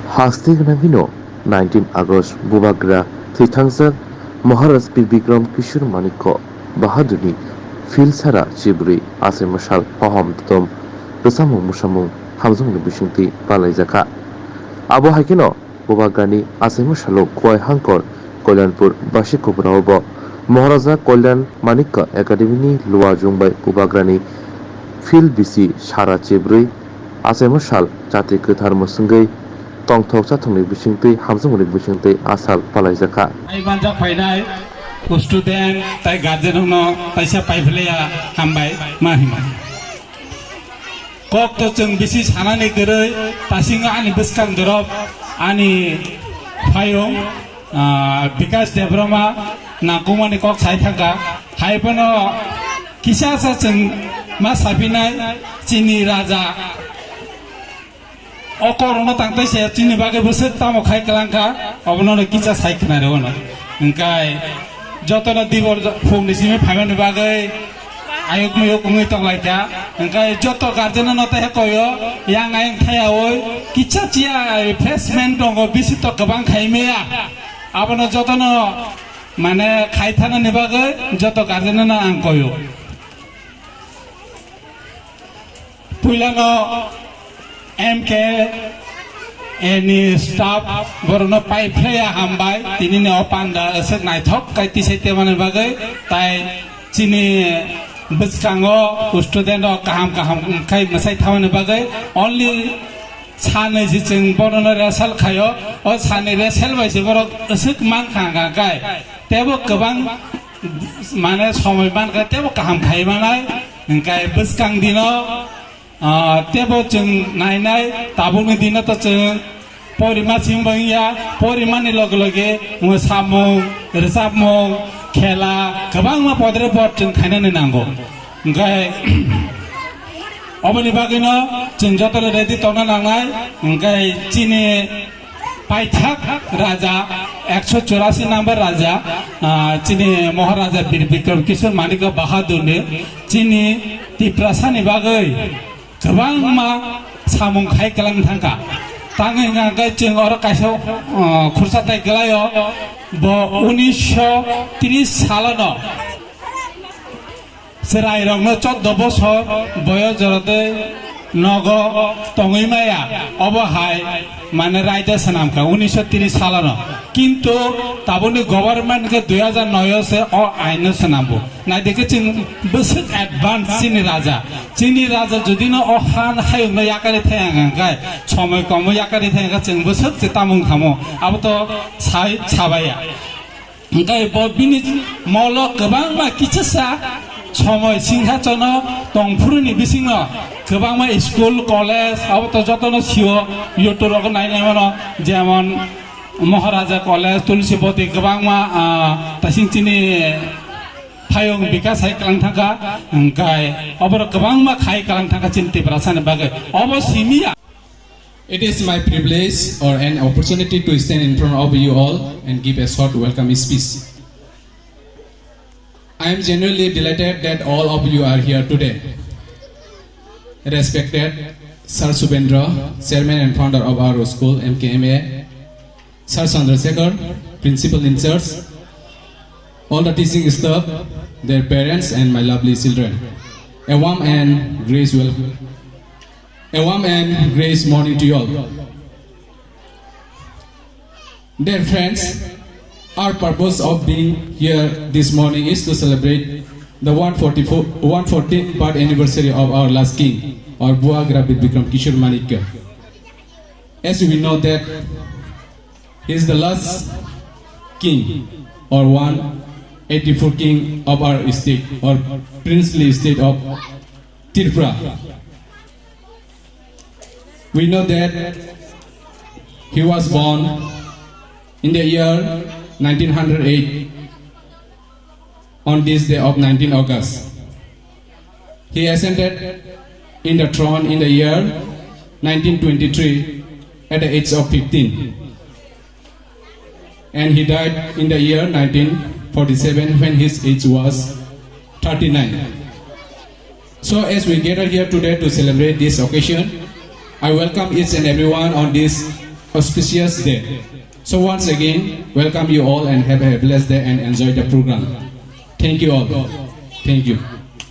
Hastignaghino 19 August Bibagra Thitangsak Maharaj Bikram Kishur Manikko Bahaduni Filsara Chibri Achaima Sal Paham Tom Besamu Musamu Hamzung Bishunti Palaijakkha Abo Haikino Bibagrani Achaima Salo Khoi Hangkor Kolyanpur Bashikobraobo Maharaja Kolyan Manikko Academy Luwa Jungbai Bibagrani Fil Bisi Sara Chibri Achaima Sal Chati Khathar Musungai Tongthok Chathungni Bishingti Hamzungni Bishingti Asal Palaijakkha Ai banjak fainai student tai guardian no taisa paifleya hambai mahima kok to jeng bisi sanani geroi tasinga ani beskang dorop ani phayong bikas debrama nakumani kok sai thanga haipano kisasa jeng masapinai chini raja Okorono tangtai saya cini bagai besar tamu khai kelangka, abono kita sai kena rewono. Engkai, jotono dibor fung di sini payment bagai ayuk muyuk tong lainnya. Engkai joto garjana nota hekoyo, yang ayang kaya oi, kita cia placement tongo bisito kebang khai mea. Abono jotono mana khai thana ne bagai joto garjana na angkoyo. Puilano MK any staff borono pai playa hambai tini ne opanda esek nai thok kai ti sete mane bagai tai chini biskango student kaham kai masai thamane bagai only chane ji cheng borono resal khayo o chane resal bai se borok esek man khanga kai tebo kebang mane somoy ban kai tebo kaham khai manai kai biskang dino tebo jeng nai tabung dina to jeng porima simbang ya porima ni loge musamu resapmu khela kebang ma podre bot jeng khaina nango ngai obani bagino jeng jotole ready tona nangai ngai chini paithak raja 184 number raja chini maharaja Bikram Kishur Manikko Bahadur ne chini tiprasani bagai kebang ma samung khai kelang thangka tangai ngagai jeng ora kaiso khursa tai gelayo bo 1930 salano serai rongno 14 বছর বয়স জরতে নগ তঙ্গিমায়া অবহাই মানে রাইতে সানামকা 1930 সালানো কিন্তু তাবনি government কে 2009 से অ আইন সানামবো না দেখে চিন বসক অ্যাডভান্স চিনি রাজা যদি ন অহান হায়ং ন ইয়াকারে থায়াঙ্গাই সময় কম ইয়াকারে থায়াঙ্গা চিন বসক যে তামুং থামো আবো তো সাবায়া গাই ববিনি মল গোবাং মা কিছসা সময় সিংহাচন টংফুরনি বিসিং गोबां मा स्कुल कलेज अब तो जतन सिओ यूट्यूब नायनाय मानो जेमन महाराजा कलेज तुलसीबती गोबां मा तासिंचिनि फायं बिकास हाय कलां थांगा गाय अबर गोबां मा खाय कलां थांगा चिन्ति प्रासाने बागे अब सिमिया. It is my privilege or an opportunity to stand in front of you all and give a short welcome speech. I am genuinely delighted that all of you are here today. Respected Sir Subendra, Chairman and Founder of our school MKMA, Sir Chandrasekhar, Principal in charge, all the teaching staff, their parents and my lovely children. A warm and gracious morning to you all. Dear friends, our purpose of being here this morning is to celebrate the 114th birth anniversary of our last king, or Bibagra Bikram Kishur Manikko. As we know that he is the last king or 184 king of our state or princely state of Tripura. We know that he was born in the year 1908 on this day of 19 August. He ascended in the throne in the year 1923 at the age of 15. And he died in the year 1947 when his age was 39. So as we gather here today to celebrate this occasion, I welcome each and everyone on this auspicious day. So once again, welcome you all and have a blessed day and enjoy the program. Thank you all. Thank you.